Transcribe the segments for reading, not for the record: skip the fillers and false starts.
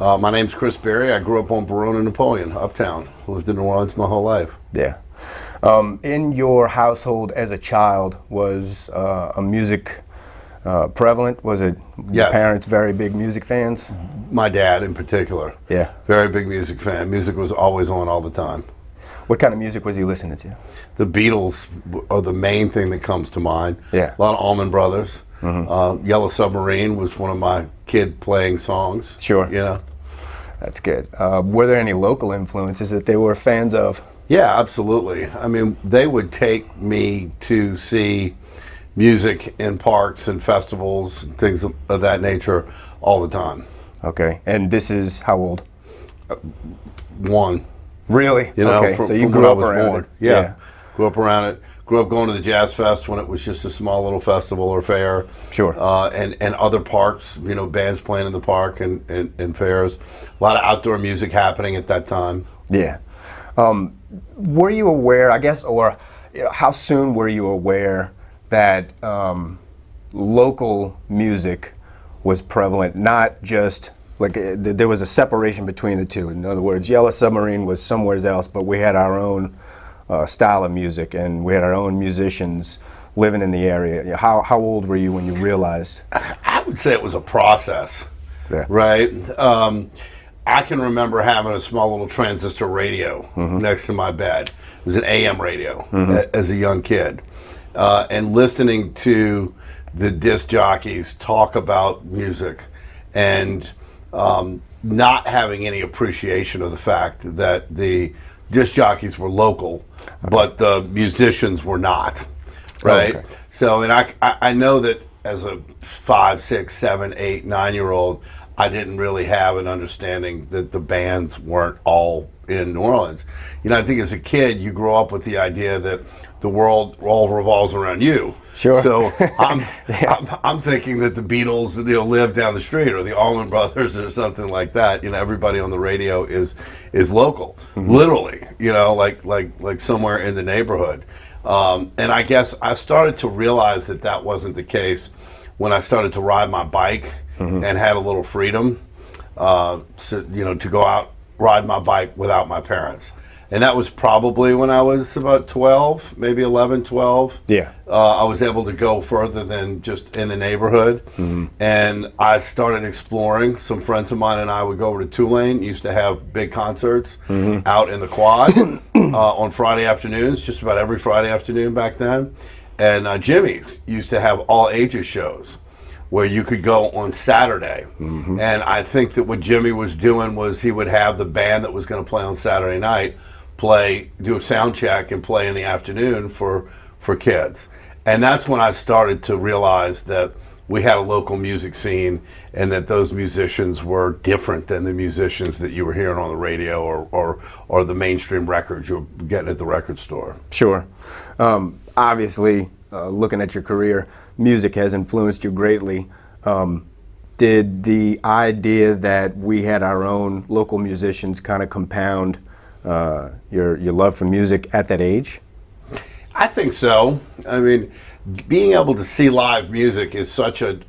My name's Chris Beary. I grew up on Verona, Napoleon, uptown. Lived in New Orleans my whole life. Yeah. In your household as a child, was a music prevalent? Was it your parents very big music fans? My dad in particular. Yeah. Very big music fan. Music was always on all the time. What kind of music was he listening to? The Beatles are the main thing that comes to mind. Yeah. A lot of Allman Brothers. Yellow Submarine was one of my kid playing songs. Sure. You know? That's good. Were there any local influences that they were fans of? Yeah, absolutely. I mean, they would take me to see music in parks and festivals and things of that nature all the time. Okay. And this is how old? One. Really? You know, okay. So you grew up around it. Yeah. Grew up around it. Grew up going to the Jazz Fest when it was just a small little festival or fair. Sure. And other parks, you know, bands playing in the park and fairs. A lot of outdoor music happening at that time. Yeah. Were you aware, I guess, or how soon were you aware that local music was prevalent, not just like there was a separation between the two? In other words, Yellow Submarine was somewhere else, but we had our own style of music and we had our own musicians living in the area. How old were you when you realized? I would say it was a process, right? I can remember having a small little transistor radio next to my bed. It was an AM radio as a young kid. And listening to the disc jockeys talk about music and not having any appreciation of the fact that the disc jockeys were local, but the musicians were not, right? Okay. So, and I know that as a 5, 6, 7, 8, 9-year-old, I didn't really have an understanding that the bands weren't all in New Orleans. You know, I think as a kid, you grow up with the idea that the world all revolves around you. Sure. So I'm thinking that the Beatles, you know, live down the street, or the Allman Brothers, or something like that. You know, everybody on the radio is local, literally. You know, like somewhere in the neighborhood. And I guess I started to realize that that wasn't the case when I started to ride my bike and had a little freedom, so, you know, to go out ride my bike without my parents. And that was probably when I was about 12, maybe 11, 12. Yeah. I was able to go further than just in the neighborhood. And I started exploring. Some friends of mine and I would go over to Tulane, used to have big concerts out in the quad on Friday afternoons, just about every Friday afternoon back then. And Jimmy used to have all ages shows where you could go on Saturday. And I think that what Jimmy was doing was he would have the band that was going to play on Saturday night do a sound check and play in the afternoon for kids. And that's when I started to realize that we had a local music scene and that those musicians were different than the musicians that you were hearing on the radio or the mainstream records you were getting at the record store. Sure. Obviously, looking at your career, music has influenced you greatly. Did the idea that we had our own local musicians kind of compound your love for music at that age? I think so. I mean, being able to see live music is such a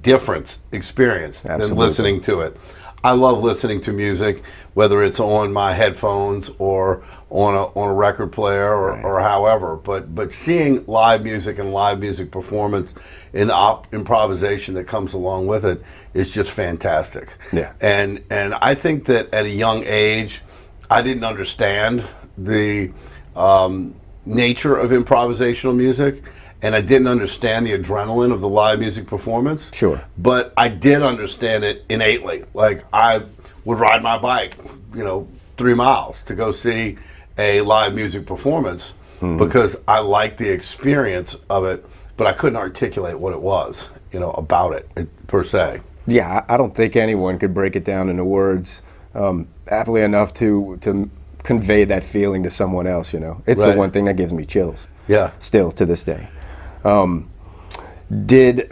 different experience than listening to it. I love listening to music, whether it's on my headphones or on a record player or however. But seeing live music and live music performance and the improvisation that comes along with it is just fantastic. Yeah. And I think that at a young age, I didn't understand the nature of improvisational music, and I didn't understand the adrenaline of the live music performance. Sure. But I did understand it innately. Like, I would ride my bike, 3 miles to go see a live music performance because I liked the experience of it, but I couldn't articulate what it was, about it per se. Yeah, I don't think anyone could break it down into words aptly enough to convey that feeling to someone else, It's the one thing that gives me chills. Yeah. Still to this day. Did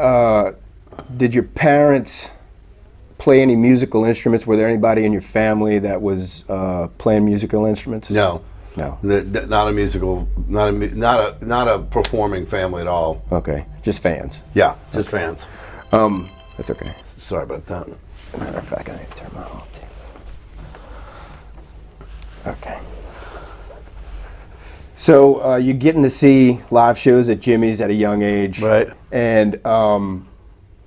your parents play any musical instruments? Were there anybody in your family that was playing musical instruments? No. Not a musical, not a performing family at all. Okay, just fans. Yeah, just fans. That's okay. Sorry about that. Matter of fact, I need to turn my off too. So you're getting to see live shows at Jimmy's at a young age, Right. And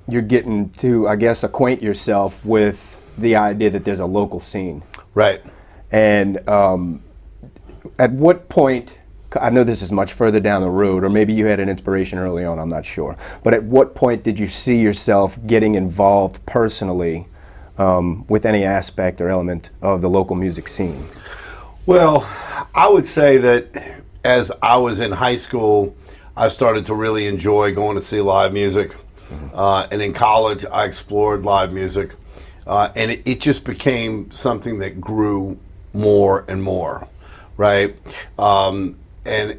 you're getting to, I guess, acquaint yourself with the idea that there's a local scene. Right. And at what point, I know this is much further down the road, or maybe you had an inspiration early on, I'm not sure, but at what point did you see yourself getting involved personally with any aspect or element of the local music scene? Well, I would say that as I was in high school, I started to really enjoy going to see live music. And in college, I explored live music. And it just became something that grew more and more, right? And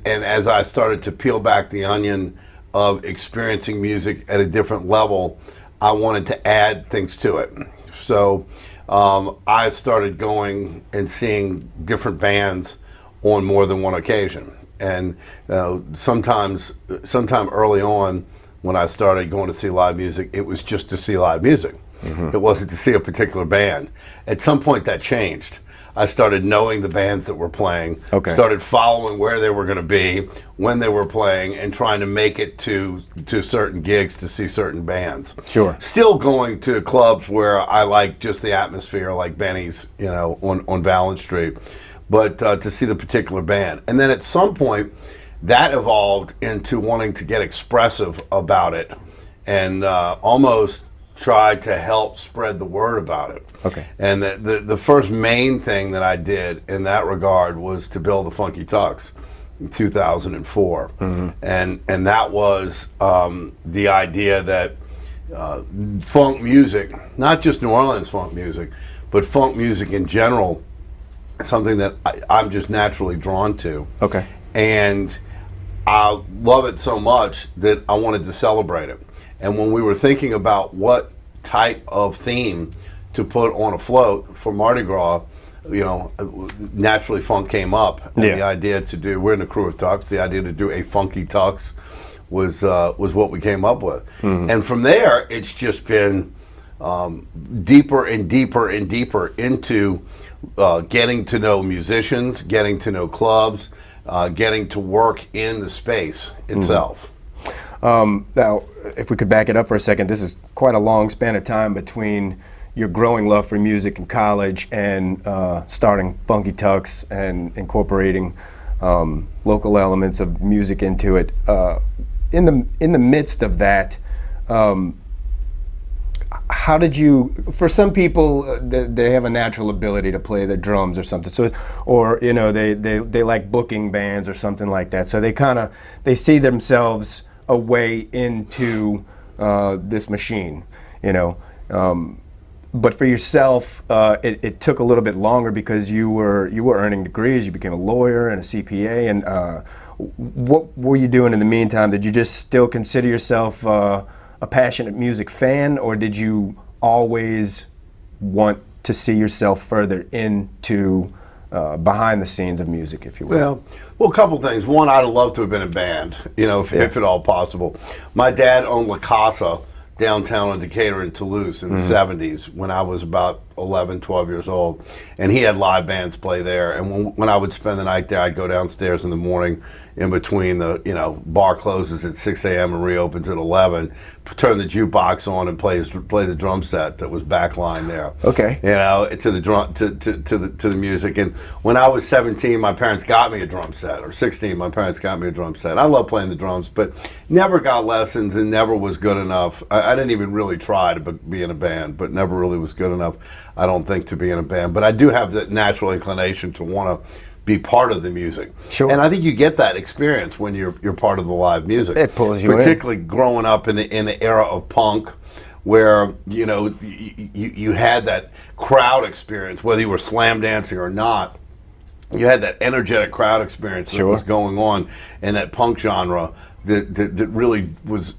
as I started to peel back the onion of experiencing music at a different level, I wanted to add things to it. So I started going and seeing different bands on more than one occasion. And sometime early on, when I started going to see live music, it was just to see live music. It wasn't to see a particular band. At some point that changed. I started knowing the bands that were playing, started following where they were going to be, when they were playing, and trying to make it to certain gigs to see certain bands. Sure. Still going to clubs where I like just the atmosphere, like Benny's, on Valley Street, but to see the particular band. And then at some point, that evolved into wanting to get expressive about it and almost try to help spread the word about it. Okay. And the first main thing that I did in that regard was to build the Funky Tucks in 2004. And that was the idea that funk music, not just New Orleans funk music, but funk music in general, something that I'm just naturally drawn to. Okay. And I love it so much that I wanted to celebrate it. And when we were thinking about what type of theme to put on a float for Mardi Gras, naturally funk came up. And the idea to do, we're in the crew of Tucks, the idea to do a Funky Tucks was what we came up with. And from there, it's just been deeper and deeper and deeper into getting to know musicians, getting to know clubs, getting to work in the space itself. Now, if we could back it up for a second, this is quite a long span of time between your growing love for music in college and starting Funky Tucks and incorporating local elements of music into it. In the midst of that, how did you? For some people, they have a natural ability to play the drums or something. So, or they like booking bands or something like that. So they see themselves a way into this machine, but for yourself, it took a little bit longer because you were earning degrees. You became a lawyer and a CPA. And what were you doing in the meantime? Did you just still consider yourself a passionate music fan, or did you always want to see yourself further into behind the scenes of music, if you will? Well, a couple things. One, I'd love to have been in a band, if at all possible. My dad owned La Casa downtown in Decatur in Toulouse in the 70s when I was about 11, 12 years old. And he had live bands play there. And when I would spend the night there, I'd go downstairs in the morning in between the, bar closes at 6 a.m. and reopens at 11, turn the jukebox on and play the drum set that was backline there. Okay. To the drum, to the music. And when I was 17, my parents got me a drum set, or 16, my parents got me a drum set. I love playing the drums, but never got lessons and never was good enough. I didn't even really try to be in a band, but never really was good enough, I don't think, to be in a band. But I do have that natural inclination to want to be part of the music. Sure. And I think you get that experience when you're part of the live music. It pulls you in. Particularly growing up in the era of punk, where you had that crowd experience, whether you were slam dancing or not. You had that energetic crowd experience that was going on in that punk genre that really was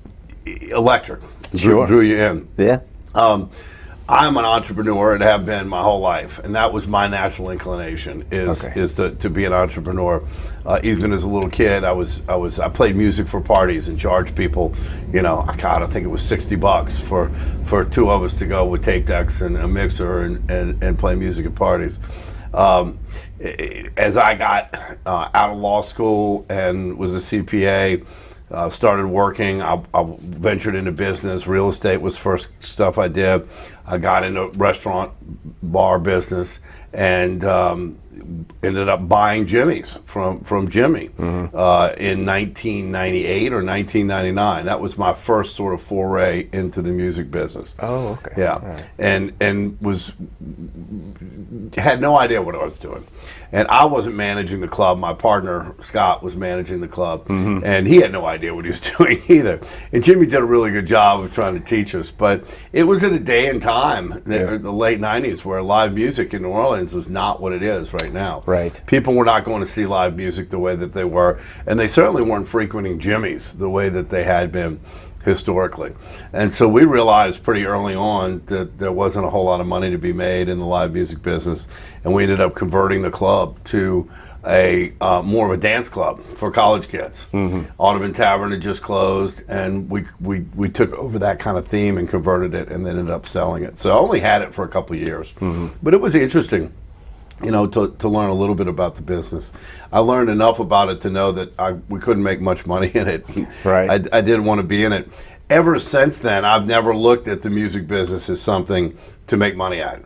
electric. Drew you in. Yeah. I'm an entrepreneur and have been my whole life, and that was my natural inclination is to be an entrepreneur. Even as a little kid, I played music for parties and charged people, I think it was $60 for two of us to go with tape decks and a mixer and play music at parties. As I got out of law school and was a CPA, started working, I ventured into business. Real estate was first stuff I did. I got into restaurant, bar business, and ended up buying Jimmy's from Jimmy in 1998 or 1999. That was my first sort of foray into the music business. Oh, okay. Yeah, right. and had no idea what I was doing. And I wasn't managing the club. My partner, Scott, was managing the club. And he had no idea what he was doing either. And Jimmy did a really good job of trying to teach us. But it was at a day and time, the late 90s, where live music in New Orleans was not what it is right now. Right. People were not going to see live music the way that they were. And they certainly weren't frequenting Jimmy's the way that they had been historically. And so we realized pretty early on that there wasn't a whole lot of money to be made in the live music business, and we ended up converting the club to a more of a dance club for college kids. Audubon Tavern had just closed, and we took over that kind of theme and converted it, and then ended up selling it. So I only had it for a couple of years, but it was interesting, you know, to learn a little bit about the business. I learned enough about it to know that we couldn't make much money in it. Right. I didn't want to be in it. Ever since then, I've never looked at the music business as something to make money at.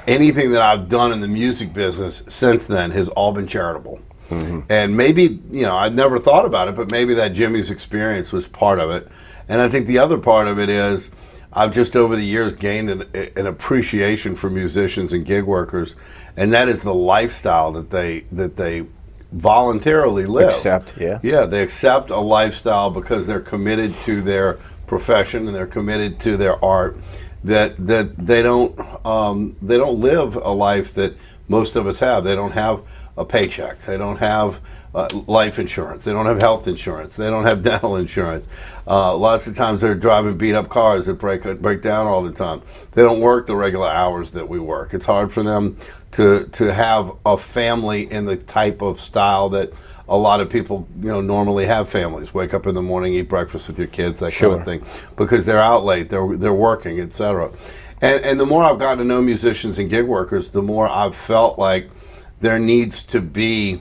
Anything that I've done in the music business since then has all been charitable. And maybe, you know, I'd never thought about it, but maybe that Jimmy's experience was part of it. And I think the other part of it is I've just over the years gained an appreciation for musicians and gig workers, and that is the lifestyle that they voluntarily live. Accept, yeah. Yeah, they accept a lifestyle because they're committed to their profession and they're committed to their art. That they don't live a life that most of us have. They don't have a paycheck. They don't have life insurance. They don't have health insurance. They don't have dental insurance. Lots of times they're driving beat up cars that break down all the time. They don't work the regular hours that we work. It's hard for them to have a family in the type of style that a lot of people, you know, normally have families. Wake up in the morning, eat breakfast with your kids, that kind of thing, because they're out late, they're working, etc. And the more I've gotten to know musicians and gig workers, the more I've felt like there needs to be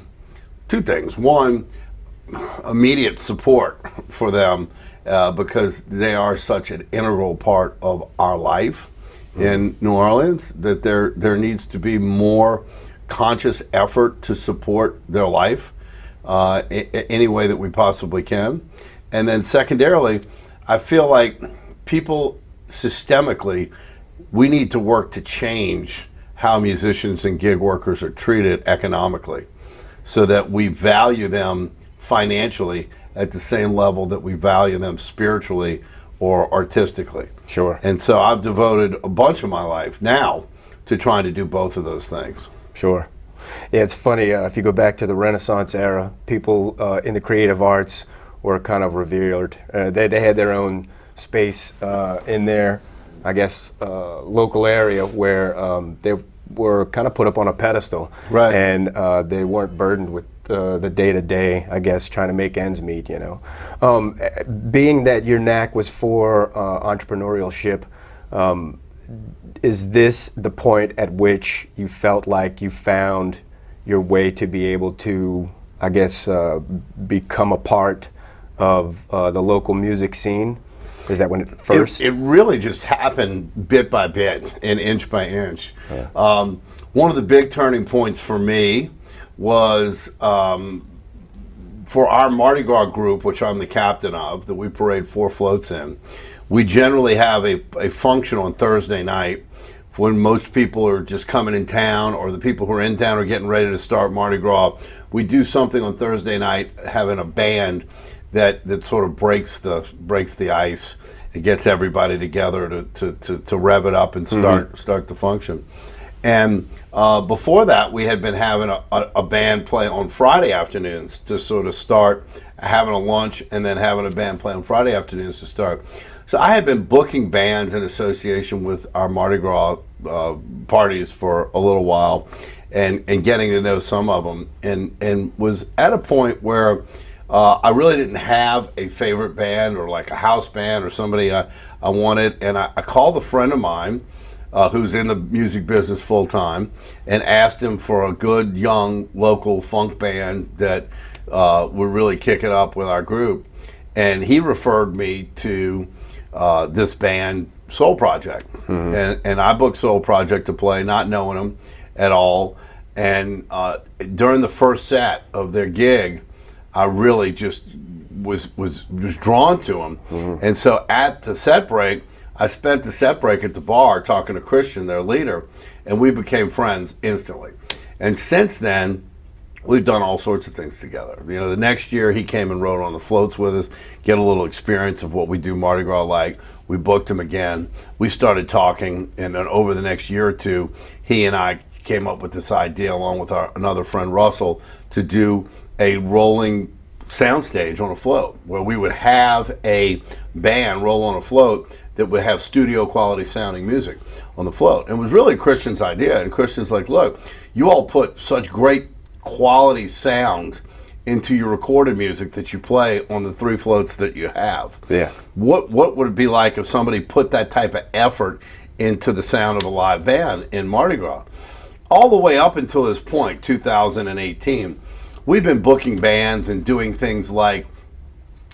two things. One, immediate support for them because they are such an integral part of our life in New Orleans, that there needs to be more conscious effort to support their life any way that we possibly can. And then secondarily, I feel like people systemically, we need to work to change how musicians and gig workers are treated economically, so that we value them financially at the same level that we value them spiritually or artistically. Sure. And so I've devoted a bunch of my life now to trying to do both of those things. Sure. Yeah, it's funny, if you go back to the Renaissance era, people in the creative arts were kind of revered. They had their own space in their, I guess, local area where they were kind of put up on a pedestal. Right. And they weren't burdened with the day-to-day, I guess, trying to make ends meet, you know. Being that your knack was for entrepreneurship, is this the point at which you felt like you found your way to be able to, I guess, become a part of the local music scene? Is that when it first? It really just happened bit by bit and inch by inch. Yeah. One of the big turning points for me was for our Mardi Gras group, which I'm the captain of, that we parade 4 floats in. We generally have a function on Thursday night when most people are just coming in town, or the people who are in town are getting ready to start Mardi Gras. We do something on Thursday night, having a band that sort of breaks the ice. It gets everybody together to rev it up and start the function. And before that, we had been having a band play on Friday afternoons to sort of start having a lunch, and then having a band play on Friday afternoons to start. So I had been booking bands in association with our Mardi Gras parties for a little while, and getting to know some of them, and was at a point where I really didn't have a favorite band or like a house band or somebody I wanted. And I called a friend of mine who's in the music business full time, and asked him for a good young local funk band that would really kick it up with our group. And he referred me to this band, Soul Project. And I booked Soul Project to play, not knowing them at all. And during the first set of their gig, I really just was drawn to them. And so at the set break, I spent the set break at the bar talking to Christian, their leader, and we became friends instantly. And since then, we've done all sorts of things together. You know, the next year he came and rode on the floats with us, get a little experience of what we do Mardi Gras like. We booked him again. We started talking, and then over the next year or two, he and I came up with this idea, along with another friend, Russell, to do a rolling soundstage on a float, where we would have a band roll on a float that would have studio quality sounding music on the float. And it was really Christian's idea, and Christian's like, look, you all put such great quality sound into your recorded music that you play on the 3 floats that you have. Yeah. What would it be like if somebody put that type of effort into the sound of a live band in Mardi Gras? All the way up until this point, 2018, we've been booking bands and doing things like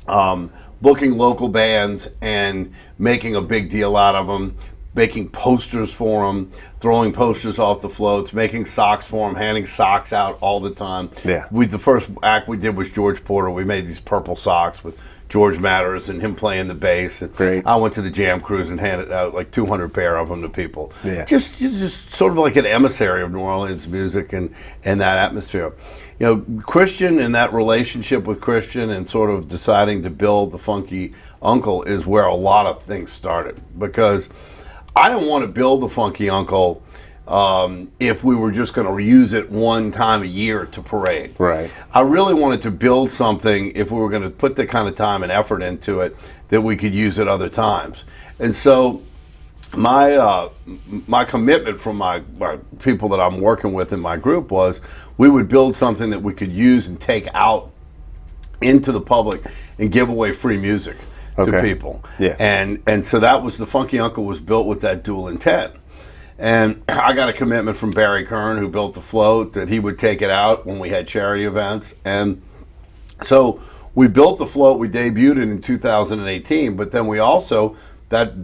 booking local bands and making a big deal out of them, making posters for them, throwing posters off the floats, making socks for them, handing socks out all the time. Yeah. The first act we did was George Porter. We made these purple socks with George Matters and him playing the bass. And Great. I went to the Jam Cruise and handed out like 200 pair of them to people. Yeah. Just sort of like an emissary of New Orleans music and that atmosphere. You know, Christian and that relationship with Christian and sort of deciding to build the Funky Uncle is where a lot of things started, because I didn't want to build the Funky Uncle if we were just going to use it one time a year to parade. Right. I really wanted to build something, if we were going to put the kind of time and effort into it, that we could use at other times. And so my commitment from my people that I'm working with in my group was we would build something that we could use and take out into the public and give away free music to people. Yeah. And so that was, the Funky Uncle was built with that dual intent. And I got a commitment from Barry Kern, who built the float, that he would take it out when we had charity events. And so we built the float, we debuted it in 2018, but then we also, that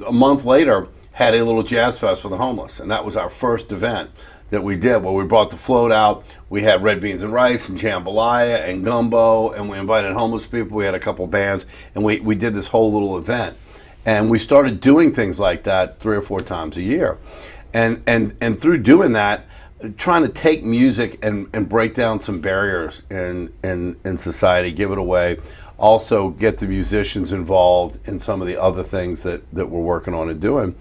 a month later, had a little jazz fest for the homeless. And that was our first event that we did, where we brought the float out. We had red beans and rice and jambalaya and gumbo, and we invited homeless people. We had a couple bands, and we did this whole little event. And we started doing things like that 3 or 4 times a year. And through doing that, trying to take music and break down some barriers in society, give it away, also get the musicians involved in some of the other things that we're working on and doing.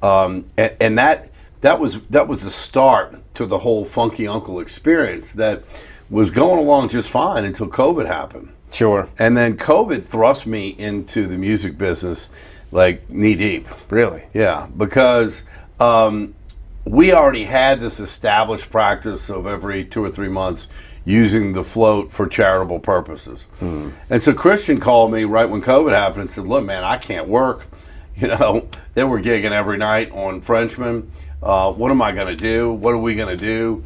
And that was the start to the whole Funky Uncle experience that was going along just fine until COVID happened. Sure. And then COVID thrust me into the music business like knee deep. Really? Yeah, because we already had this established practice of every 2 or 3 months using the float for charitable purposes. And so Christian called me right when COVID happened and said, look, man, I can't work. You know, they were gigging every night on Frenchman. What am I going to do? What are we going to do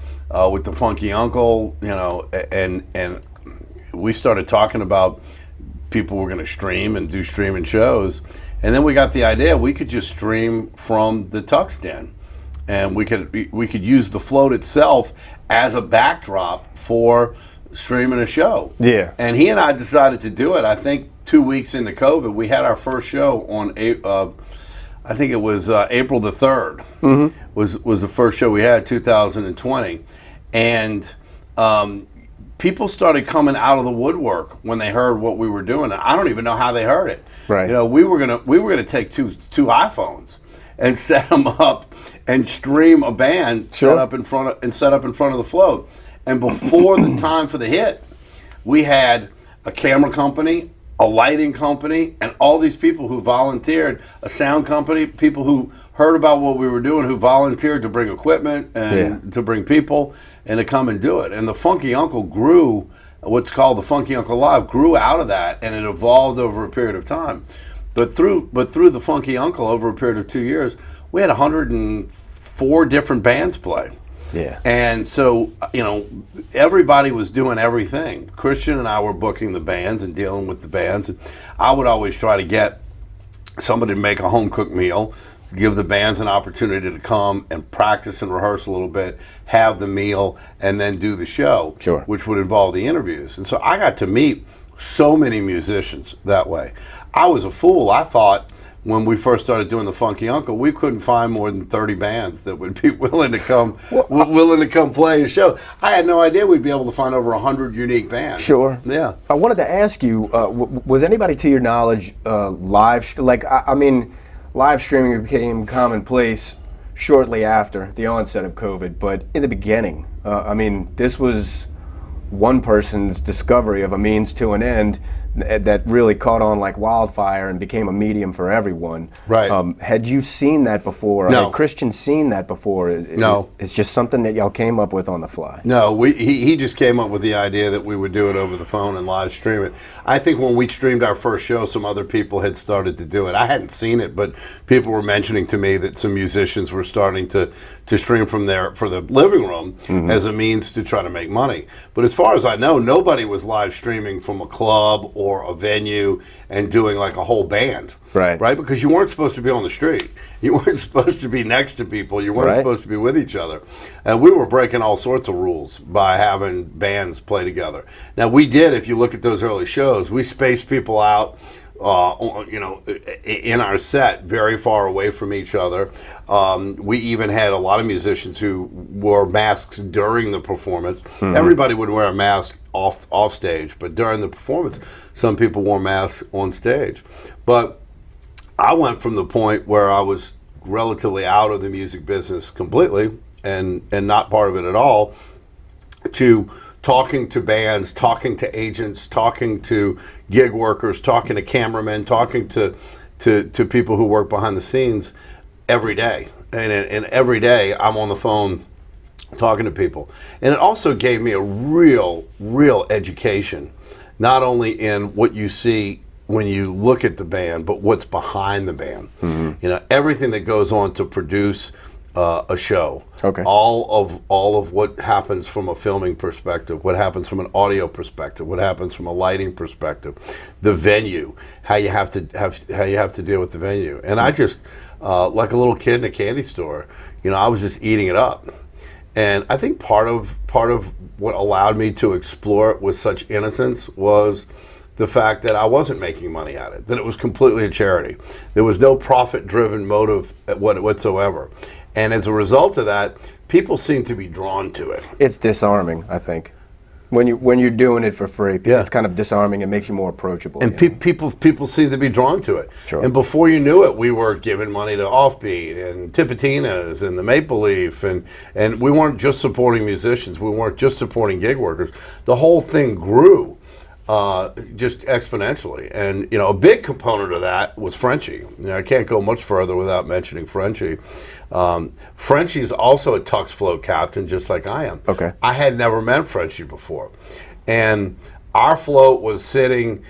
with the Funky Uncle? You know, and we started talking about people were going to stream and do streaming shows. And then we got the idea we could just stream from the Tucks Den, and we could use the float itself as a backdrop for streaming a show. Yeah. And he and I decided to do it. I think 2 weeks into COVID, we had our first show on I think it was April the 3rd. Was the first show we had, 2020, and people started coming out of the woodwork when they heard what we were doing. And I don't even know how they heard it. Right. You know, we were gonna take two iPhones and set them up and stream a band set up in front of the float. And before the time for the hit, we had a camera company, a lighting company, and all these people who volunteered, a sound company, people who heard about what we were doing, who volunteered to bring equipment and to bring people and to come and do it. And the Funky Uncle grew, what's called the Funky Uncle Live, grew out of that, and it evolved over a period of time. But through the Funky Uncle, over a period of 2 years, we had 104 different bands play. Yeah. And so, everybody was doing everything. Christian and I were booking the bands and dealing with the bands. I would always try to get somebody to make a home-cooked meal, give the bands an opportunity to come and practice and rehearse a little bit, have the meal, and then do the show, Sure. which would involve the interviews. And so I got to meet so many musicians that way. I was a fool. I thought when we first started doing the Funky Uncle, we couldn't find more than 30 bands that would be willing to come play a show. I had no idea we'd be able to find over 100 unique bands. Sure. Yeah. I wanted to ask you, was anybody, to your knowledge, live streaming became commonplace shortly after the onset of COVID, but in the beginning, this was one person's discovery of a means to an end that really caught on like wildfire and became a medium for everyone. Right. Had you seen that before? No. Had Christian seen that before? No. It's just something that y'all came up with on the fly. No, he just came up with the idea that we would do it over the phone and live stream it. I think when we streamed our first show, some other people had started to do it. I hadn't seen it, but people were mentioning to me that some musicians were starting to stream from there for the living room as a means to try to make money. But as far as I know, nobody was live streaming from a club or a venue and doing like a whole band. Right? Because you weren't supposed to be on the street. You weren't supposed to be next to people. You weren't supposed to be with each other. And we were breaking all sorts of rules by having bands play together. Now, we did, if you look at those early shows, we spaced people out, in our set very far away from each other. We even had a lot of musicians who wore masks during the performance. Everybody would wear a mask off stage, but during the performance, some people wore masks on stage. But I went from the point where I was relatively out of the music business completely and not part of it at all, to talking to bands, talking to agents, talking to gig workers, talking to cameramen, talking to people who work behind the scenes every day. And every day I'm on the phone talking to people. And it also gave me a real education, not only in what you see when you look at the band, but what's behind the band. Everything that goes on to produce a show. Okay. All of what happens from a filming perspective, what happens from an audio perspective, what happens from a lighting perspective, the venue, how you have to deal with the venue. And I just like a little kid in a candy store, I was just eating it up. And I think part of what allowed me to explore it with such innocence was the fact that I wasn't making money at it, that it was completely a charity. There was no profit-driven motive whatsoever. And as a result of that, people seem to be drawn to it. It's disarming, I think. When you're doing it for free, it's kind of disarming. It makes you more approachable. And people seem to be drawn to it. Sure. And before you knew it, we were giving money to Offbeat and Tipitinas and the Maple Leaf, and we weren't just supporting musicians. We weren't just supporting gig workers. The whole thing grew just exponentially. And a big component of that was Frenchie. I can't go much further without mentioning Frenchie. Frenchie's also a Tux float captain, just like I am. Okay. I had never met Frenchie before, and our float was sitting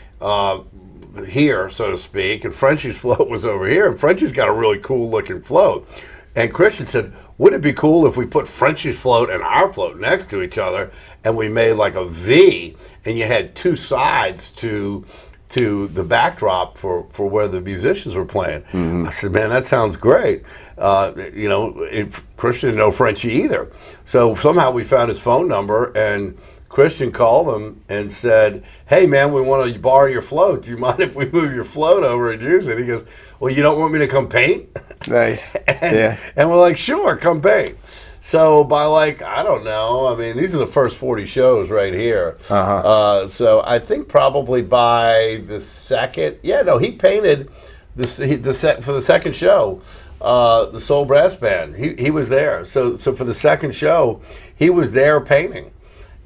here, so to speak, and Frenchie's float was over here. And Frenchie's got a really cool looking float. And Christian said, "Wouldn't it be cool if we put Frenchie's float and our float next to each other, and we made like a V, and you had two sides to the backdrop for where the musicians were playing?" I said, "Man, that sounds great." Christian didn't know Frenchie either. So somehow we found his phone number, and Christian called him and said, "Hey, man, we want to borrow your float. Do you mind if we move your float over and use it?" He goes, "Well, you don't want me to come paint?" Nice. And we're like, "Sure, come paint." So by I don't know, these are the first 40 shows right here. So I think probably by the second, he painted the set for the second show, the Soul Brass Band. He was there. So for the second show, he was there painting.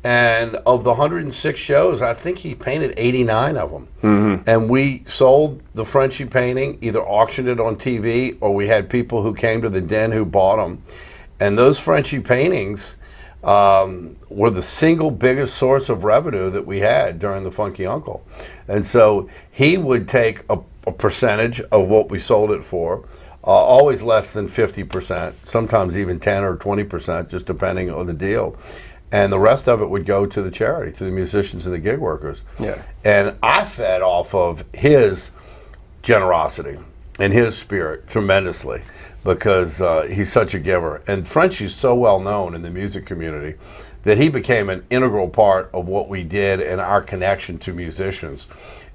And of the 106 shows, I think he painted 89 of them. And we sold the Frenchie painting, either auctioned it on TV, or we had people who came to the den who bought them. And those Frenchie paintings were the single biggest source of revenue that we had during the Funky Uncle. And so he would take a percentage of what we sold it for. always less than 50%, sometimes even 10 or 20%, just depending on the deal. And the rest of it would go to the charity, to the musicians and the gig workers. Yeah. And I fed off of his generosity and his spirit tremendously, because he's such a giver. And Frenchie's so well known in the music community that he became an integral part of what we did and our connection to musicians.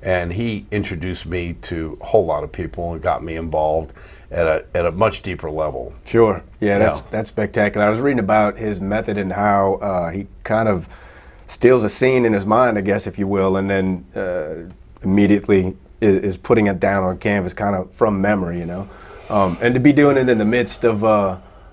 And he introduced me to a whole lot of people and got me involved at a much deeper level. Sure. Yeah, that's spectacular. I was reading about his method and how he kind of steals a scene in his mind, I guess, if you will, and then immediately is putting it down on canvas, kind of from memory, you know. And to be doing it in the midst of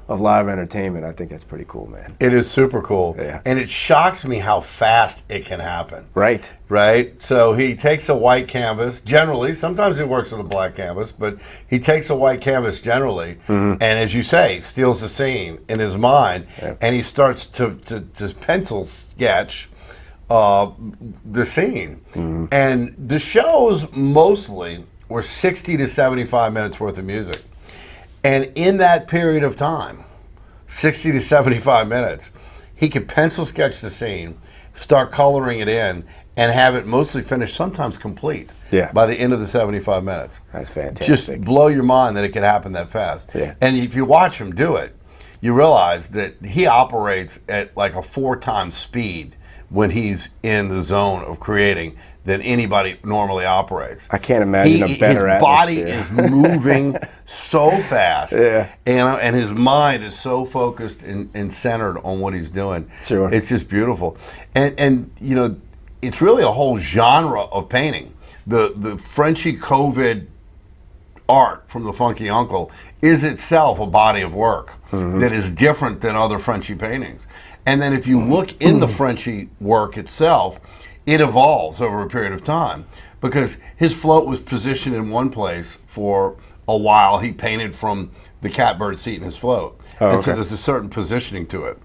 live entertainment, I think that's pretty cool, man. It is super cool. Yeah. And it shocks me how fast it can happen. Right. Right? So he takes a white canvas, generally, sometimes it works with a black canvas, but he takes a white canvas generally, and as you say, steals the scene in his mind, and he starts to pencil sketch the scene. And the shows mostly were 60 to 75 minutes worth of music. And in that period of time, 60 to 75 minutes, he could pencil sketch the scene, start coloring it in, and have it mostly finished, sometimes complete, by the end of the 75 minutes. That's fantastic. Just blow your mind that it could happen that fast. Yeah. And if you watch him do it, you realize that he operates at like a 4 times speed when he's in the zone of creating than anybody normally operates. I can't imagine a better his body atmosphere. is moving so fast, Yeah. and his mind is so focused and centered on what he's doing. Sure. It's just beautiful, and you know, it's really a whole genre of painting. The Frenchy COVID art from the Funky Uncle is itself a body of work that is different than other Frenchy paintings. And then if you look in the Frenchy work itself, it evolves over a period of time, because his float was positioned in one place for a while. He painted from the catbird seat in his float. And so there's a certain positioning to it.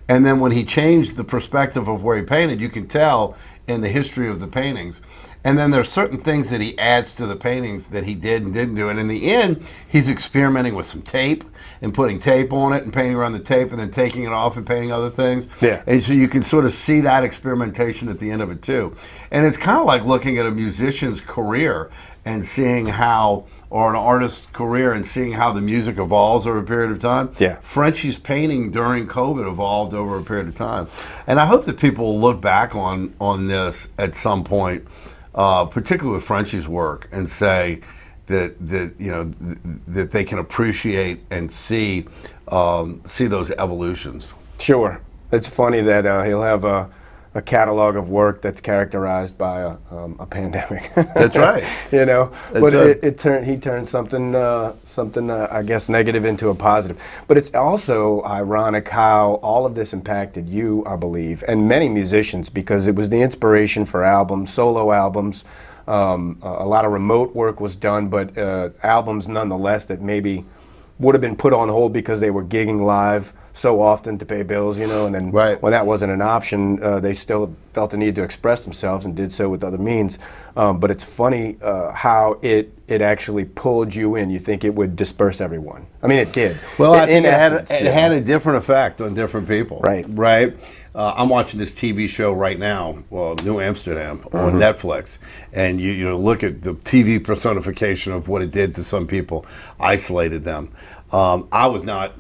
And then when he changed the perspective of where he painted, you can tell in the history of the paintings. And then there's certain things that he adds to the paintings that he did and didn't do. And in the end, he's experimenting with some tape and putting tape on it and painting around the tape and then taking it off and painting other things. Yeah. And so you can sort of see that experimentation at the end of it too. And it's kind of like looking at a musician's career and seeing how, or an artist's career and seeing how the music evolves over a period of time. Yeah. Frenchy's painting during COVID evolved over a period of time. And I hope that people will look back on this at some point, particularly with Frenchy's work, and say that you know that they can appreciate and see those evolutions. Sure. It's funny that he'll have a catalog of work that's characterized by a pandemic. That's right. You know, That's but right. he turned something I guess negative into a positive. But it's also ironic how all of this impacted you, I believe, and many musicians, because it was the inspiration for albums, solo albums. A lot of remote work was done, but albums nonetheless that maybe would have been put on hold because they were gigging live so often to pay bills, you know, and then when that wasn't an option, they still felt the need to express themselves and did so with other means. But it's funny how it actually pulled you in. You think it would disperse everyone. I mean, it did. Well, I think essence, it had a different effect on different people. Right. Right. I'm watching this TV show right now, New Amsterdam, on Netflix, and you know, look at the TV personification of what it did to some people, isolated them. I was not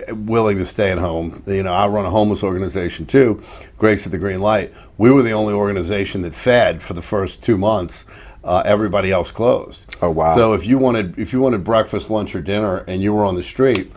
willing to stay at home. You know, I run a homeless organization too, Grace at the Green Light. We were the only organization that fed for the first 2 months. Everybody else closed. Oh wow! So if you wanted breakfast, lunch, or dinner, and you were on the street,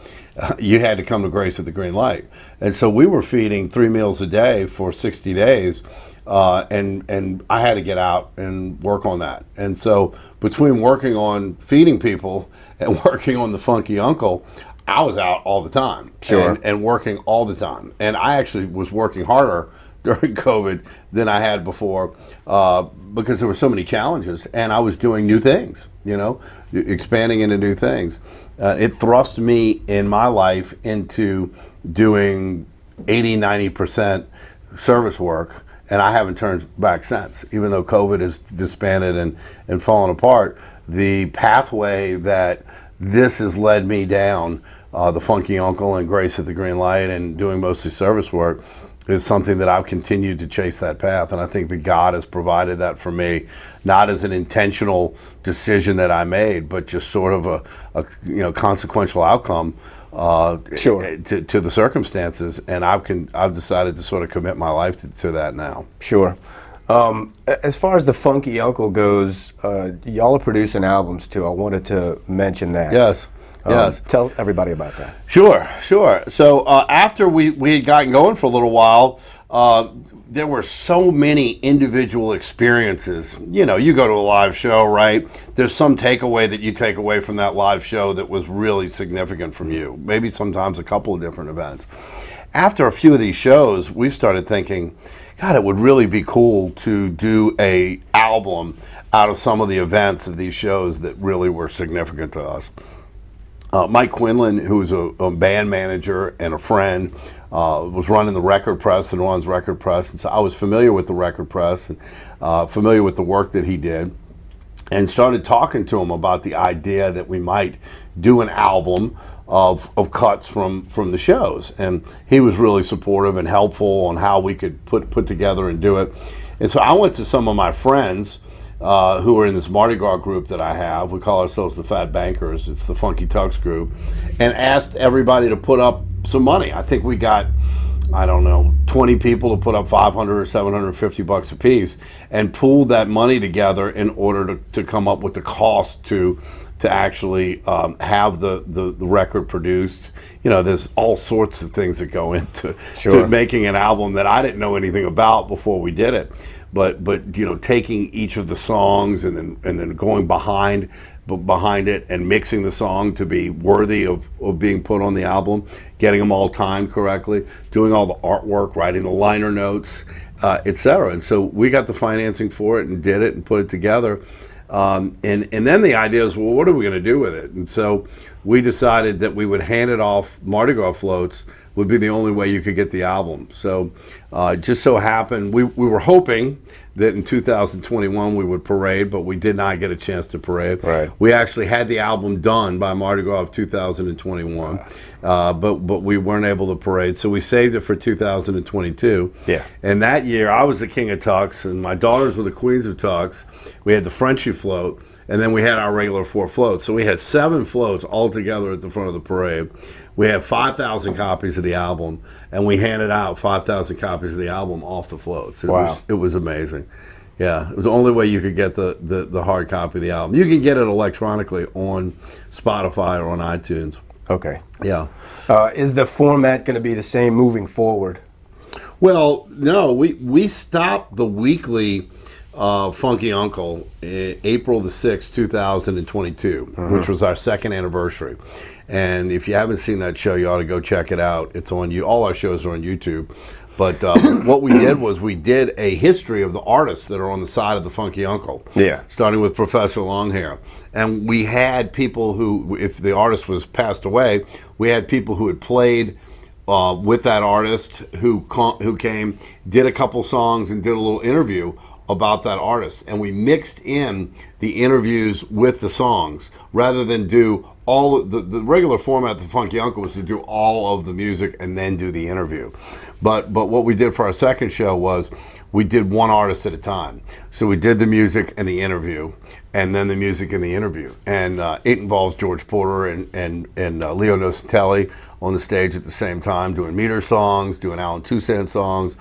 you had to come to Grace at the Green Light. And so we were feeding 3 meals a day for 60 days, and I had to get out and work on that. And so between working on feeding people and working on the Funky Uncle, I was out all the time. Sure. And working all the time. And I actually was working harder during COVID than I had before, because there were so many challenges, and I was doing new things, you know, expanding into new things. It thrust me in my life into doing 80-90% service work, and I haven't turned back since. Even though COVID has disbanded and fallen apart, the pathway that this has led me down the Funky Uncle and Grace at the Green Light and doing mostly service work is something that I've continued to chase that path. And I think that God has provided that for me, not as an intentional decision that I made, but just sort of a consequential outcome to the circumstances. And I've decided to sort of commit my life to that now. Sure. As far as the Funky Uncle goes, y'all are producing albums too. I wanted to mention that. Yes. Yes. Tell everybody about that. Sure. So after we had gotten going for a little while, there were so many individual experiences. You know, you go to a live show, right? There's some takeaway that you take away from that live show that was really significant from you. Maybe sometimes a couple of different events. After a few of these shows, we started thinking, God, it would really be cool to do a album out of some of the events of these shows that really were significant to us. Mike Quinlan, who's a band manager and a friend, was running the record press and runs record press. And so I was familiar with the record press and familiar with the work that he did, and started talking to him about the idea that we might do an album of cuts from the shows. And he was really supportive and helpful on how we could put together and do it. And so I went to some of my friends who are in this Mardi Gras group that I have. We call ourselves the Fat Bankers. It's the Funky Tucks group. And asked everybody to put up some money. I think we got, 20 people to put up $500 or $750 a piece, and pooled that money together in order to come up with the cost to actually have the record produced. You know, there's all sorts of things that go into to making an album that I didn't know anything about before we did it. But taking each of the songs and then going behind it and mixing the song to be worthy of being put on the album, getting them all timed correctly, doing all the artwork, writing the liner notes, etc. And so we got the financing for it and did it and put it together. And then the idea is, well, what are we going to do with it? And so we decided that we would hand it off. Mardi Gras floats would be the only way you could get the album. So just so happened, we were hoping that in 2021 we would parade, but we did not get a chance to parade. Right. We actually had the album done by Mardi Gras of 2021, but we weren't able to parade. So we saved it for 2022. Yeah. And that year I was the king of Tucks, and my daughters were the queens of Tucks. We had the Frenchie float, and then we had our regular 4 floats. So we had 7 floats all together at the front of the parade. We had 5,000 copies of the album, and we handed out 5,000 copies of the album off the floats. It was amazing. Yeah, it was the only way you could get the hard copy of the album. You can get it electronically on Spotify or on iTunes. Okay. Yeah. Is the format going to be the same moving forward? Well, no, we stopped the weekly Funky Uncle April the 6th, 2022, which was our 2nd anniversary. And if you haven't seen that show, you ought to go check it out. It's on you. All our shows are on YouTube. But what we did was we did a history of the artists that are on the side of the Funky Uncle. Yeah. Starting with Professor Longhair. And we had people who, if the artist was passed away, we had people who had played with that artist who came, did a couple songs, and did a little interview about that artist. And we mixed in the interviews with the songs rather than do all the regular format of the Funky Uncle was to do all of the music and then do the interview. But what we did for our 2nd show was we did one artist at a time. So we did the music and the interview, and then the music and the interview. And it involves George Porter and Leo Nositelli on the stage at the same time, doing meter songs, doing Alan Toussaint songs.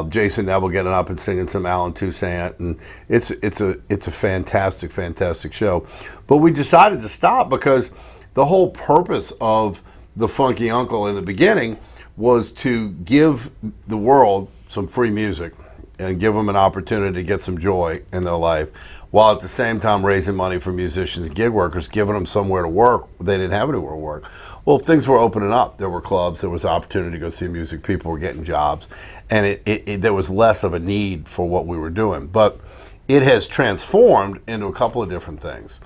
Jason Neville getting up and singing some Alan Toussaint, and it's a fantastic show. But we decided to stop because the whole purpose of the Funky Uncle in the beginning was to give the world some free music and give them an opportunity to get some joy in their life, while at the same time raising money for musicians and gig workers, giving them somewhere to work. They didn't have anywhere to work. Well, things were opening up. There were clubs. There was opportunity to go see music. People were getting jobs. And there was less of a need for what we were doing. But it has transformed into a couple of different things.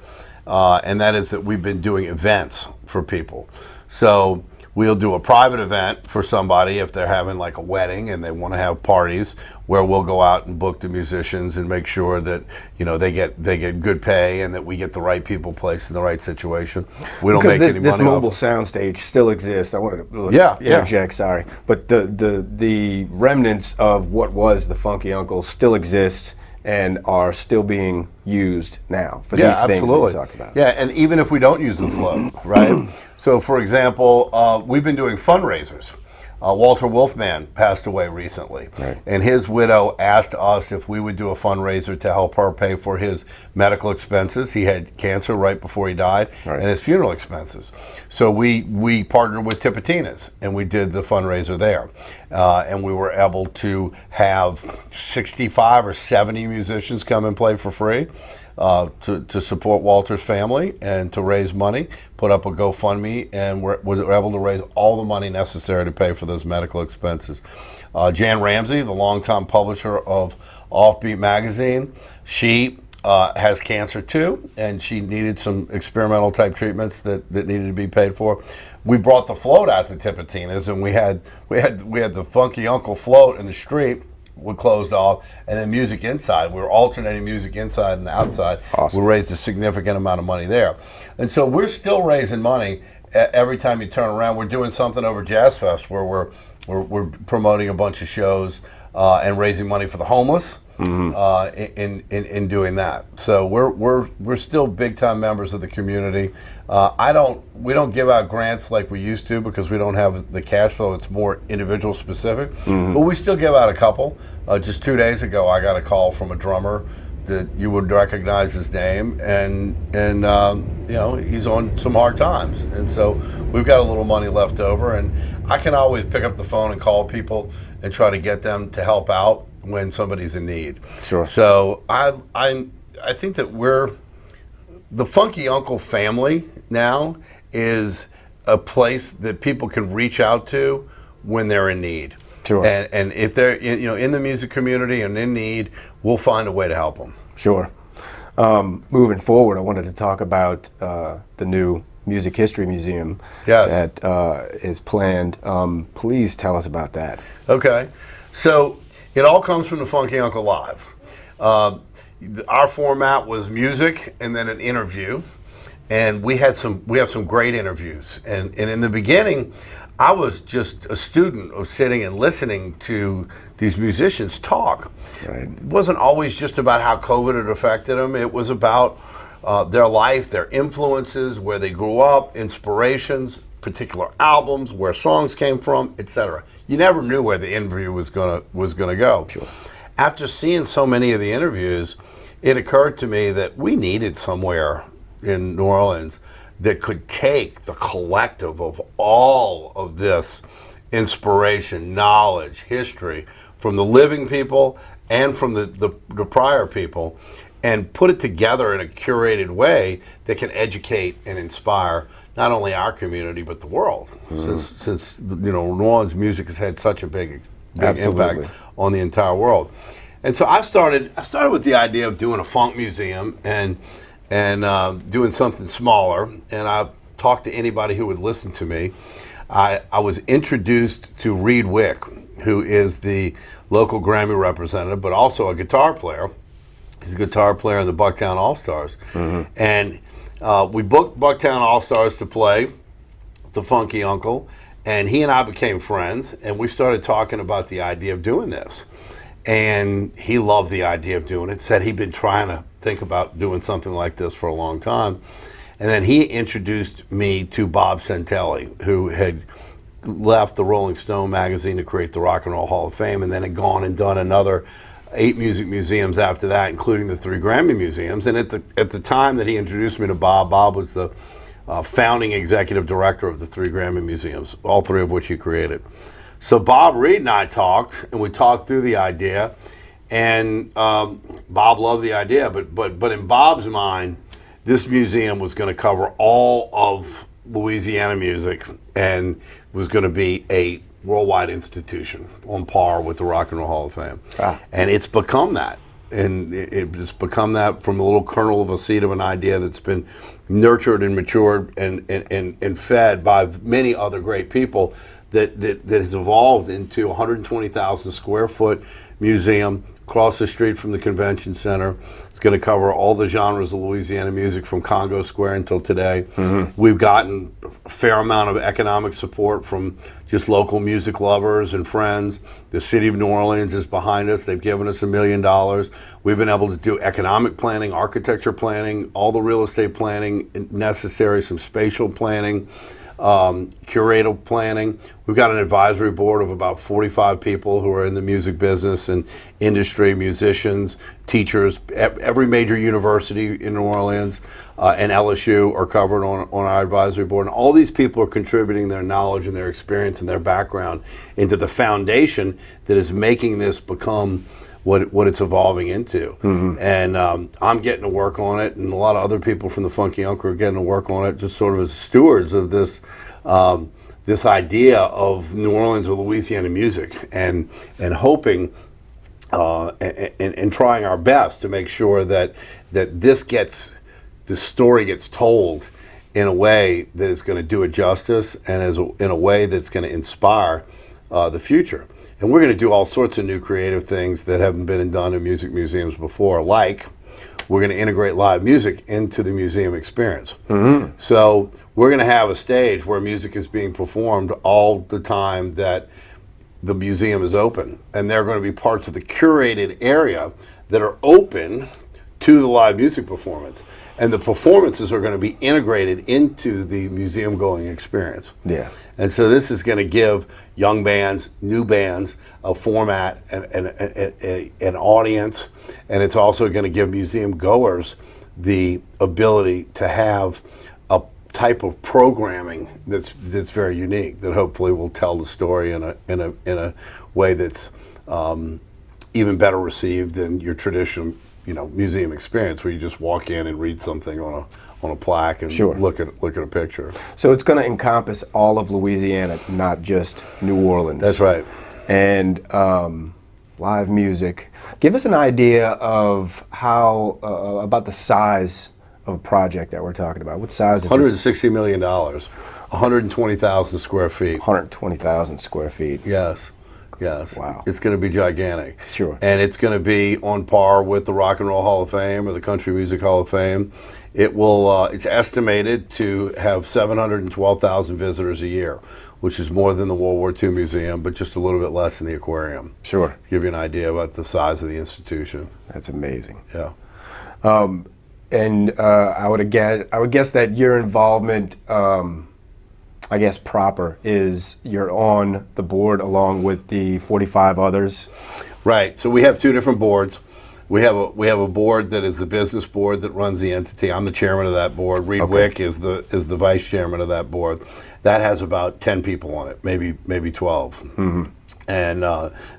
And that is that we've been doing events for people. So we'll do a private event for somebody if they're having like a wedding and they want to have parties, where we'll go out and book the musicians and make sure that they get good pay and that we get the right people placed in the right situation. We don't make any money. This mobile soundstage still exists. I wanted to interject. Sorry, but the remnants of what was the Funky Uncle still exists and are still being used now for these things that we talked about. Yeah, and even if we don't use the float, right? So, for example, we've been doing fundraisers. Walter Wolfman passed away recently, and his widow asked us if we would do a fundraiser to help her pay for his medical expenses. He had cancer right before he died, and his funeral expenses. So we partnered with Tipitina's, and we did the fundraiser there. And we were able to have 65 or 70 musicians come and play for free. To support Walter's family and to raise money, put up a GoFundMe, and we're able to raise all the money necessary to pay for those medical expenses. Jan Ramsey, the longtime publisher of Offbeat magazine, she has cancer too, and she needed some experimental type treatments that needed to be paid for. We brought the float out to Tipitina's, and we had the Funky Uncle float in the street. We closed off, and then music inside. We were alternating music inside and outside. Awesome. We raised a significant amount of money there. And so we're still raising money every time you turn around. We're doing something over Jazz Fest where we're promoting a bunch of shows and raising money for the homeless. In doing that. So we're still big time members of the community. We don't give out grants like we used to because we don't have the cash flow. It's more individual specific, but we still give out a couple. Just 2 days ago, I got a call from a drummer that you would recognize his name, and he's on some hard times, and so we've got a little money left over, and I can always pick up the phone and call people and try to get them to help out when somebody's in need. Sure. So I think that the Funky Uncle family now is a place that people can reach out to when they're in need. Sure. And if they're in the music community and in need, we'll find a way to help them. Sure. Moving forward, I wanted to talk about the new Music History Museum that is planned. Please tell us about that. Okay. So it all comes from the Funky Uncle Live. Our format was music and then an interview, and we have some great interviews. And in the beginning, I was just a student of sitting and listening to these musicians talk. Right. It wasn't always just about how COVID had affected them. It was about their life, their influences, where they grew up, inspirations, particular albums, where songs came from, etc. You never knew where the interview was gonna go. Sure. After seeing so many of the interviews, it occurred to me that we needed somewhere in New Orleans that could take the collective of all of this inspiration, knowledge, history from the living people and from the prior people, and put it together in a curated way that can educate and inspire not only our community but the world. Since New Orleans music has had such a big impact on the entire world. And so I started with the idea of doing a funk museum and doing something smaller, and I talked to anybody who would listen to me. I was introduced to Reed Wick, who is the local Grammy representative, but also a guitar player. He's a guitar player in the Bucktown All-Stars. And we booked Bucktown All-Stars to play the Funky Uncle, and he and I became friends, and we started talking about the idea of doing this. And he loved the idea of doing it, said he'd been trying to think about doing something like this for a long time. And then he introduced me to Bob Santelli, who had left the Rolling Stone magazine to create the Rock and Roll Hall of Fame, and then had gone and done another 8 music museums after that, including the 3 Grammy museums. And at the time that he introduced me to Bob, Bob was the founding executive director of the 3 Grammy museums, all 3 of which he created. So Bob, Reed, and I talked, and we talked through the idea, and Bob loved the idea, but in Bob's mind, this museum was going to cover all of Louisiana music and was going to be a worldwide institution on par with the Rock and Roll Hall of Fame. And it's become that. and it's become that from a little kernel of a seed of an idea that's been nurtured and matured and fed by many other great people that has evolved into a 120,000 square foot museum across the street from the convention center. It's going to cover all the genres of Louisiana music from Congo Square until today. We've gotten a fair amount of economic support from just local music lovers and friends. The city of New Orleans is behind us. They've given us $1 million. We've been able to do economic planning, architecture planning, all the real estate planning necessary, some spatial planning, curatorial planning. We've got an advisory board of about 45 people who are in the music business and industry, musicians, teachers. Every major university in New Orleans and LSU are covered on our advisory board. And all these people are contributing their knowledge and their experience and their background into the foundation that is making this become what it's evolving into. And I'm getting to work on it, and a lot of other people from the Funky Uncle are getting to work on it, just sort of as stewards of this this idea of New Orleans or Louisiana music, and hoping and trying our best to make sure that the story gets told in a way that is going to do it justice, and in a way that's going to inspire the future. And we're going to do all sorts of new creative things that haven't been done in music museums before, like we're going to integrate live music into the museum experience. So we're going to have a stage where music is being performed all the time that the museum is open. And there are going to be parts of the curated area that are open to the live music performance. And the performances are going to be integrated into the museum-going experience. Yeah. And so this is going to give young bands, new bands, a format and an audience, and it's also going to give museum goers the ability to have a type of programming that's very unique, that hopefully will tell the story in a way that's even better received than your traditional museum experience, where you just walk in and read something on a plaque and look at a picture. So it's going to encompass all of Louisiana, not just New Orleans. That's right. And live music. Give us an idea of how about the size of a project that we're talking about. What size is $160 million, 120,000 square feet. 120,000 square feet. Yes. Yes. Wow. It's going to be gigantic. Sure. And it's going to be on par with the Rock and Roll Hall of Fame or the Country Music Hall of Fame. It will. It's estimated to have 712,000 visitors a year, which is more than the World War II Museum, but just a little bit less than the aquarium. Sure. Give you an idea about the size of the institution. That's amazing. Yeah. And I would guess that your involvement, I guess proper, is you're on the board along with the 45 others. Right. So we have two different boards. We have a board that is the business board that runs the entity. I'm the chairman of that board. Reed Wick is the vice chairman of that board. That has about 10 people on it, maybe 12. And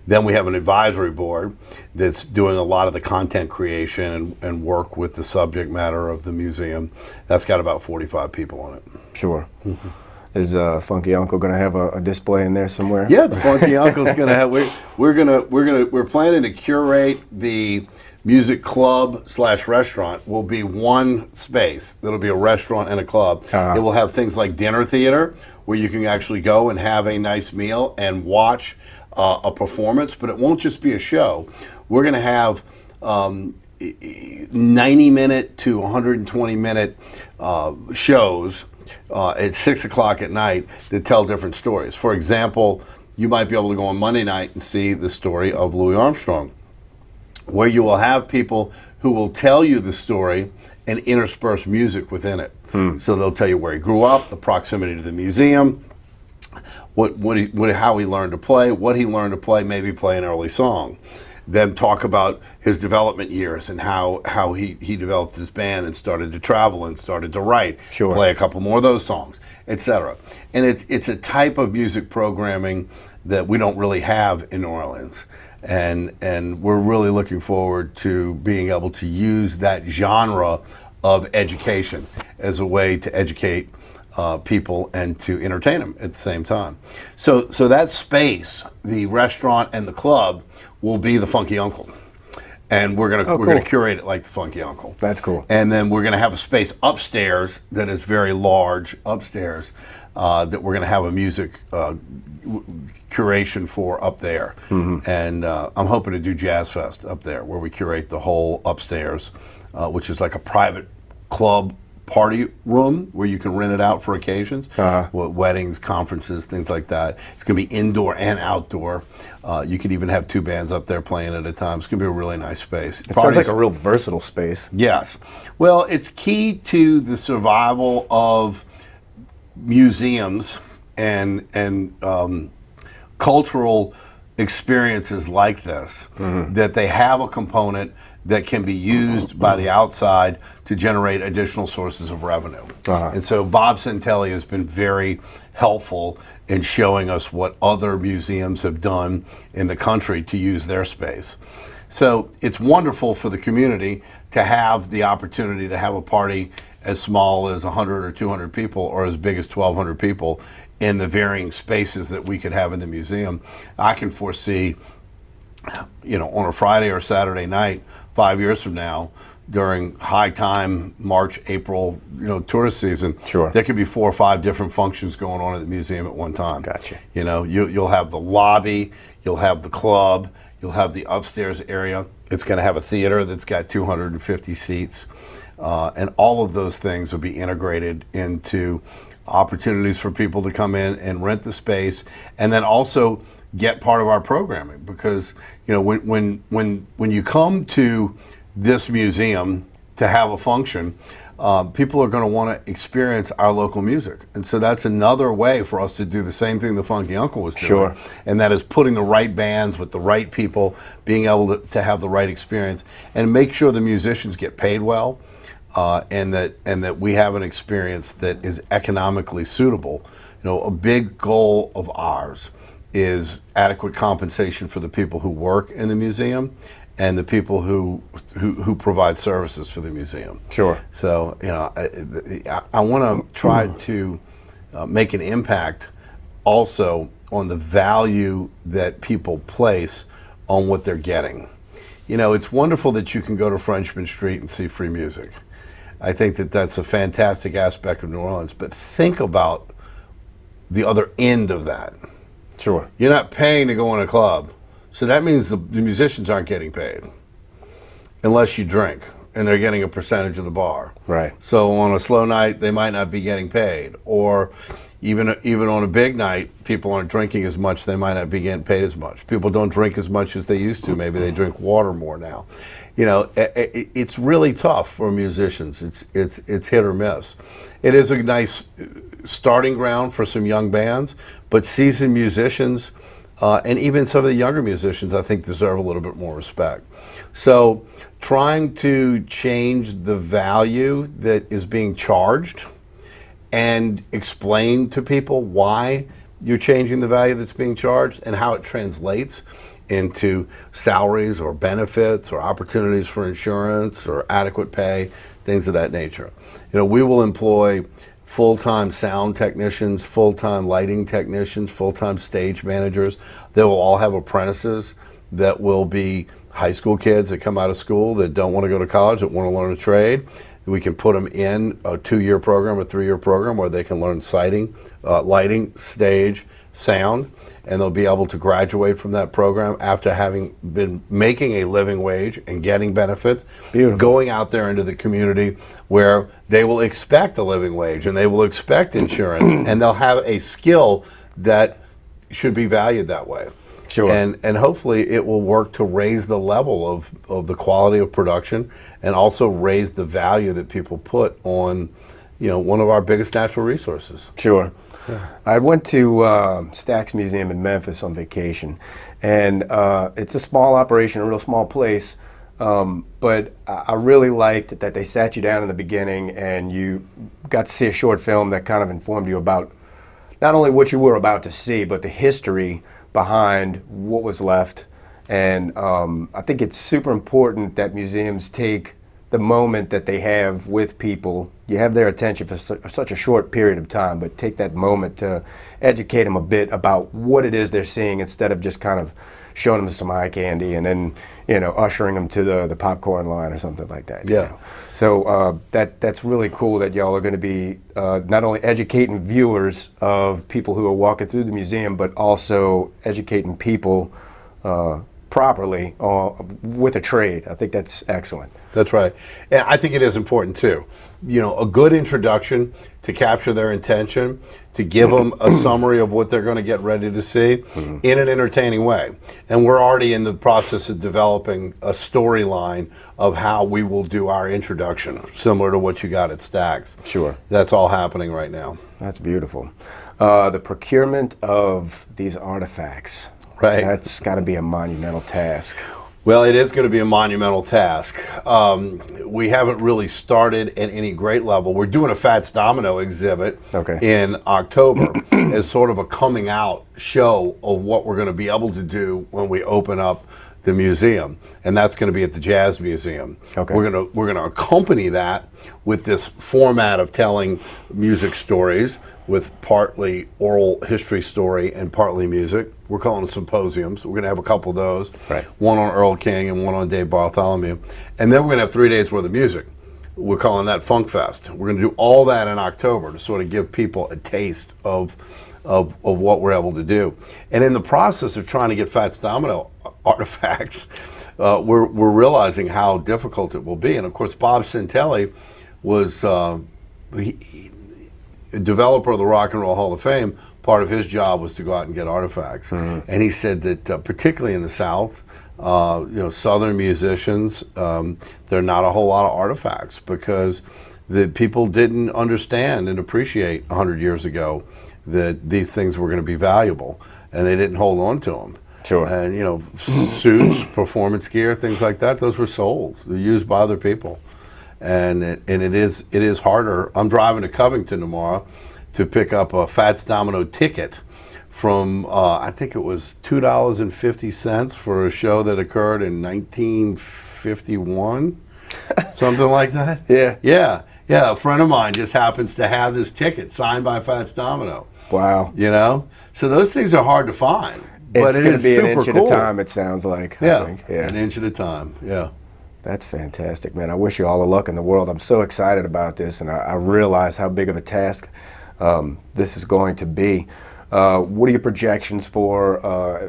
then we have an advisory board that's doing a lot of the content creation and work with the subject matter of the museum. That's got about 45 people on it. Sure. Is Funky Uncle going to have a display in there somewhere? Yeah, the Funky Uncle's going to have. We're planning to curate the music club / restaurant. Will be one space. That'll be a restaurant and a club. It will have things like dinner theater, where you can actually go and have a nice meal and watch a performance. But it won't just be a show. We're going to have 90-minute to 120-minute shows at 6 o'clock at night that tell different stories. For example, you might be able to go on Monday night and see the story of Louis Armstrong, where you will have people who will tell you the story and intersperse music within it. So they'll tell you where he grew up, the proximity to the museum, how he learned to play, what he learned to play, maybe play an early song. Then talk about his development years and how he developed his band and started to travel and started to write, play a couple more of those songs, etc. And it's a type of music programming that we don't really have in New Orleans. And we're really looking forward to being able to use that genre of education as a way to educate people and to entertain them at the same time. So that space, the restaurant and the club, will be the Funky Uncle. and we're gonna curate it like the Funky Uncle. That's cool. And then we're gonna have a space upstairs that is very large upstairs that we're gonna have a music curation for up there. And I'm hoping to do Jazz Fest up there where we curate the whole upstairs, which is like a private club party room where you can rent it out for occasions, weddings, conferences, things like that. It's going to be indoor and outdoor. You could even have 2 bands up there playing at a time. It's going to be a really nice space. It sounds like a real versatile space. Yes. Well, it's key to the survival of museums and cultural experiences like this, that they have a component that can be used by the outside to generate additional sources of revenue. And so Bob Santelli has been very helpful in showing us what other museums have done in the country to use their space. So it's wonderful for the community to have the opportunity to have a party as small as 100 or 200 people or as big as 1,200 people in the varying spaces that we could have in the museum. I can foresee, on a Friday or Saturday night, 5 years from now, during high time, March, April, tourist season, there could be 4 or 5 different functions going on at the museum at one time. Gotcha. You'll have the lobby, you'll have the club, you'll have the upstairs area. It's going to have a theater that's got 250 seats. And all of those things will be integrated into opportunities for people to come in and rent the space, and then also get part of our programming. Because when you come to this museum to have a function, people are going to want to experience our local music, and so that's another way for us to do the same thing the Funky Uncle was doing, and that is putting the right bands with the right people, being able to have the right experience, and make sure the musicians get paid well. And that we have an experience that is economically suitable. A big goal of ours is adequate compensation for the people who work in the museum and the people who provide services for the museum. So I want to try to make an impact also on the value that people place on what they're getting. It's wonderful that you can go to Frenchman Street and see free music. I think that that's a fantastic aspect of New Orleans, but think about the other end of that. You're not paying to go in a club, so that means the musicians aren't getting paid unless you drink, and they're getting a percentage of the bar. So on a slow night, they might not be getting paid, or even on a big night, people aren't drinking as much, they might not be getting paid as much. People don't drink as much as they used to. Maybe they drink water more now. It's really tough for musicians. It's hit or miss. It is a nice starting ground for some young bands, but seasoned musicians and even some of the younger musicians, I think, deserve a little bit more respect. So trying to change the value that is being charged and explain to people why you're changing the value that's being charged and how it translates into salaries or benefits or opportunities for insurance or adequate pay, things of that nature. We will employ full-time sound technicians, full-time lighting technicians, full-time stage managers. They will all have apprentices that will be high school kids that come out of school that don't want to go to college, that want to learn a trade. We can put them in a 2-year program, a 3-year program where they can learn lighting, stage, sound, and they'll be able to graduate from that program after having been making a living wage and getting benefits, going out there into the community where they will expect a living wage and they will expect insurance and they'll have a skill that should be valued that way. And hopefully it will work to raise the level of the quality of production and also raise the value that people put on, one of our biggest natural resources. I went to Stax Museum in Memphis on vacation, and it's a small operation, a real small place, but I really liked that they sat you down in the beginning and you got to see a short film that kind of informed you about not only what you were about to see, but the history behind what was left. And I think it's super important that museums take the moment that they have with people. You have their attention for such a short period of time, but take that moment to educate them a bit about what it is they're seeing instead of just kind of showing them some eye candy, and then ushering them to the popcorn line or something like that. Yeah. So that's really cool that y'all are going to be not only educating viewers of people who are walking through the museum, but also educating people properly with a trade. I think that's excellent. That's right. And I think it is important too. A good introduction to capture their attention, to give them a summary of what they're going to get ready to see in an entertaining way. And we're already in the process of developing a storyline of how we will do our introduction, similar to what you got at Stax. Sure. That's all happening right now. That's beautiful. The procurement of these artifacts. Right. That's got to be a monumental task. Well, it is going to be a monumental task. We haven't really started at any great level. We're doing a Fats Domino exhibit in October as sort of a coming out show of what we're going to be able to do when we open up the museum, and that's going to be at the Jazz Museum. Okay. We're going to accompany that with this format of telling music stories, with partly oral history story and partly music. We're calling them symposiums. We're going to have a couple of those. Right. One on Earl King and one on Dave Bartholomew. And then we're going to have 3 days worth of music. We're calling that Funk Fest. We're going to do all that in October to sort of give people a taste of what we're able to do. And in the process of trying to get Fats Domino artifacts, we're realizing how difficult it will be. And of course, Bob Santelli was developer of the Rock and Roll Hall of Fame. Part of his job was to go out and get artifacts. And he said that particularly in the South, Southern musicians, there are not a whole lot of artifacts because the people didn't understand and appreciate 100 years ago that these things were going to be valuable, and they didn't hold on to them. Sure. And suits, performance gear, things like that, those were sold. They're used by other people. And it is harder. I'm driving to Covington tomorrow to pick up a Fats Domino ticket from I think it was $2.50 for a show that occurred in 1951, something like that. Yeah. A friend of mine just happens to have this ticket signed by Fats Domino. Wow. So those things are hard to find. But it's going to be an inch at a time, it sounds like. I think. An inch at a time. Yeah. That's fantastic, man. I wish you all the luck in the world. I'm so excited about this, and I realize how big of a task this is going to be. What are your projections for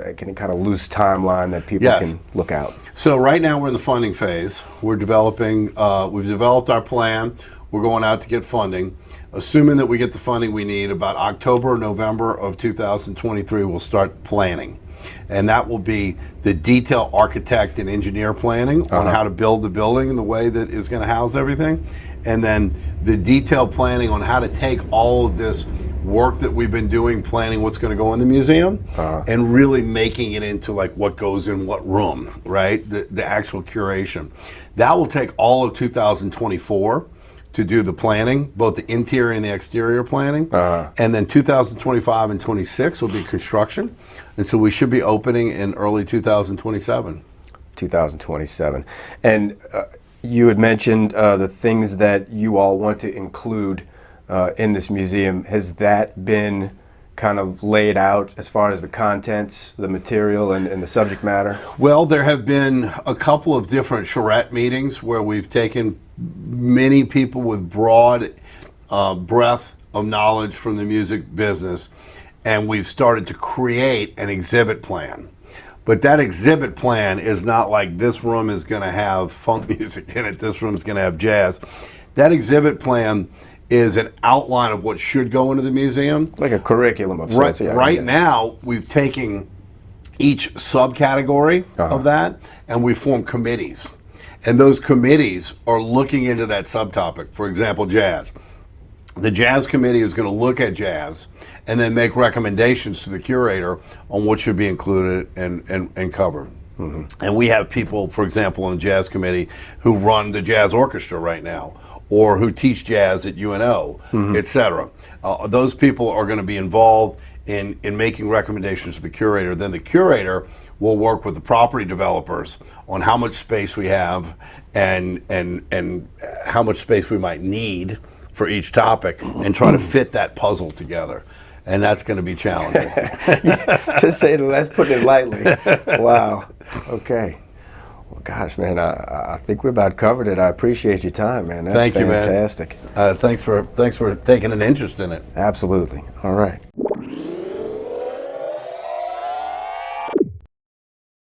any kind of loose timeline that people can look out? So right now we're in the funding phase. We're developing, we've developed our plan. We're going out to get funding. Assuming that we get the funding we need, about October or November of 2023, we'll start planning. And that will be the detail architect and engineer planning on how to build the building in the way that is going to house everything. And then the detailed planning on how to take all of this work that we've been doing, planning what's going to go in the museum, and really making it into like what goes in what room, right? The actual curation. That will take all of 2024 to do the planning, both the interior and the exterior planning. And then 2025 and 26 will be construction. And so we should be opening in early 2027. 2027. And you had mentioned the things that you all want to include in this museum. Has that been kind of laid out as far as the contents, the material, and the subject matter? Well, there have been a couple of different charrette meetings where we've taken many people with broad breadth of knowledge from the music business, and we've started to create an exhibit plan. But that exhibit plan is not like this room is going to have funk music in it, this room is going to have jazz. That exhibit plan is an outline of what should go into the museum. Like a curriculum of sorts. Right now, we've taken each subcategory of that, and we form committees. And those committees are looking into that subtopic. For example, jazz. The jazz committee is going to look at jazz and then make recommendations to the curator on what should be included and covered. And we have people, for example, on the jazz committee who run the jazz orchestra right now, or who teach jazz at UNO, etc. Those people are going to be involved in making recommendations to the curator. Then the curator will work with the property developers on how much space we have and how much space we might need for each topic, and try to fit that puzzle together. and that's going to be challenging. To say the less, putting it lightly. Wow. Okay. Well, gosh, man, I think we about covered it. I appreciate your time, man. That's Thank you, man. fantastic. Thanks for taking an interest in it. Absolutely. All right.